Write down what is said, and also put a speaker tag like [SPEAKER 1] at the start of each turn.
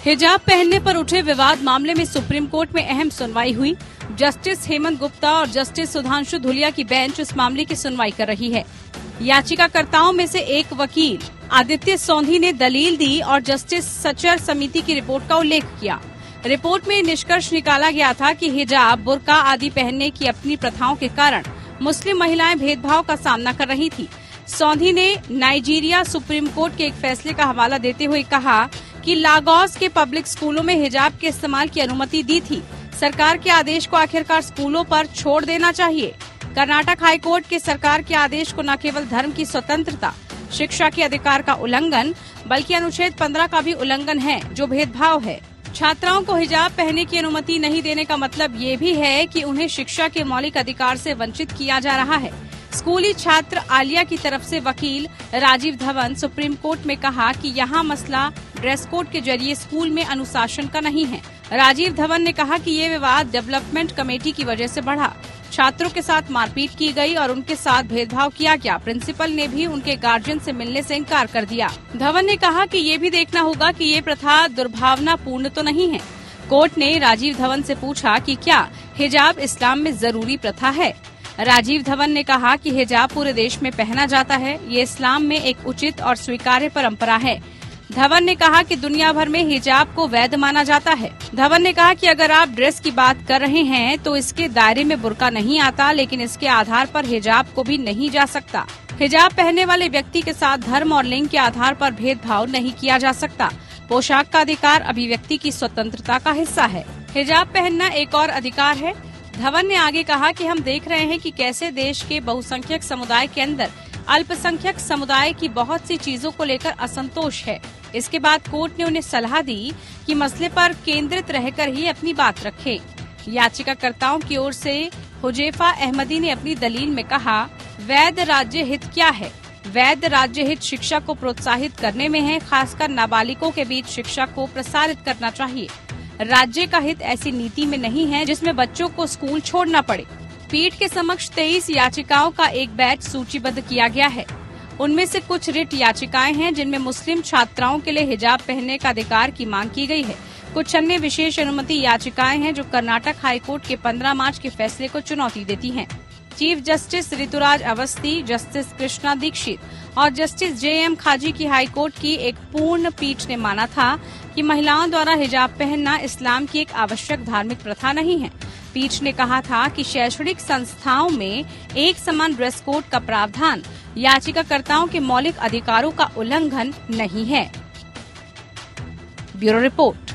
[SPEAKER 1] हिजाब पहनने पर उठे विवाद मामले में सुप्रीम कोर्ट में अहम सुनवाई हुई। जस्टिस हेमंत गुप्ता और जस्टिस सुधांशु धुलिया की बेंच इस मामले की सुनवाई कर रही है। याचिकाकर्ताओं में से एक वकील आदित्य सोंधी ने दलील दी और जस्टिस सचर समिति की रिपोर्ट का उल्लेख किया। रिपोर्ट में निष्कर्ष निकाला गया था कि हिजाब, बुर्का आदि पहनने की अपनी प्रथाओं के कारण मुस्लिम महिलाएं भेदभाव का सामना कर रही थी। सोंधी ने नाइजीरिया सुप्रीम कोर्ट के एक फैसले का हवाला देते हुए कहा कि लागोस के पब्लिक स्कूलों में हिजाब के इस्तेमाल की अनुमति दी थी। सरकार के आदेश को आखिरकार स्कूलों पर छोड़ देना चाहिए। कर्नाटक हाईकोर्ट के सरकार के आदेश को न केवल धर्म की स्वतंत्रता, शिक्षा के अधिकार का उल्लंघन, बल्कि अनुच्छेद 15 का भी उल्लंघन है, जो भेदभाव है। छात्राओं को हिजाब पहनने की अनुमति नहीं देने का मतलब ये भी है कि उन्हें शिक्षा के मौलिक अधिकार से वंचित किया जा रहा है। स्कूली छात्र आलिया की तरफ से वकील राजीव धवन सुप्रीम कोर्ट में कहा कि यहाँ मसला ड्रेस कोड के जरिए स्कूल में अनुशासन का नहीं है। राजीव धवन ने कहा कि ये विवाद डेवलपमेंट कमेटी की वजह से बढ़ा। छात्रों के साथ मारपीट की गई और उनके साथ भेदभाव किया गया। प्रिंसिपल ने भी उनके गार्जियन से मिलने से इनकार कर दिया। धवन ने कहा कि ये भी देखना होगा कि ये प्रथा दुर्भावनापूर्ण तो नहीं है। कोर्ट ने राजीव धवन से पूछा कि क्या हिजाब इस्लाम में जरूरी प्रथा है। राजीव धवन ने कहा कि हिजाब पूरे देश में पहना जाता है। ये इस्लाम में एक उचित और स्वीकार्य परंपरा है। धवन ने कहा कि दुनिया भर में हिजाब को वैध माना जाता है। धवन ने कहा कि अगर आप ड्रेस की बात कर रहे हैं तो इसके दायरे में बुर्का नहीं आता, लेकिन इसके आधार पर हिजाब को भी नहीं जा सकता। हिजाब पहनने वाले व्यक्ति के साथ धर्म और लिंग के आधार पर भेदभाव नहीं किया जा सकता। पोशाक का अधिकार अभिव्यक्ति की स्वतंत्रता का हिस्सा है। हिजाब पहनना एक और अधिकार है। धवन ने आगे कहा कि हम देख रहे हैं कि कैसे देश के बहुसंख्यक समुदाय के अंदर अल्पसंख्यक समुदाय की बहुत सी चीजों को लेकर असंतोष है। इसके बाद कोर्ट ने उन्हें सलाह दी कि मसले पर केंद्रित रहकर ही अपनी बात रखें। याचिकाकर्ताओं की ओर से हुजैफा अहमदी ने अपनी दलील में कहा, वैध राज्य हित क्या है? वैध राज्य हित शिक्षा को प्रोत्साहित करने में है, खासकर नाबालिगों के बीच शिक्षा को प्रसारित करना चाहिए। राज्य का हित ऐसी नीति में नहीं है जिसमें बच्चों को स्कूल छोड़ना पड़े। पीठ के समक्ष 23 याचिकाओं का एक बैच सूचीबद्ध किया गया है। उनमें से कुछ रिट याचिकाएं हैं जिनमें मुस्लिम छात्राओं के लिए हिजाब पहनने का अधिकार की मांग की गई है। कुछ अन्य विशेष अनुमति याचिकाएं हैं जो कर्नाटक हाईकोर्ट के 15 मार्च के फैसले को चुनौती देती हैं। Chief justice Rituraj Awasthi, justice Krishna Dixit और जस्टिस JM खाजी की हाईकोर्ट की एक पूर्ण पीठ ने माना था कि महिलाओं द्वारा हिजाब पहनना इस्लाम की एक आवश्यक धार्मिक प्रथा नहीं है। पीठ ने कहा था कि शैक्षणिक संस्थाओं में एक समान ड्रेस कोड का प्रावधान याचिकाकर्ताओं के मौलिक अधिकारों का उल्लंघन नहीं है। Bureau report.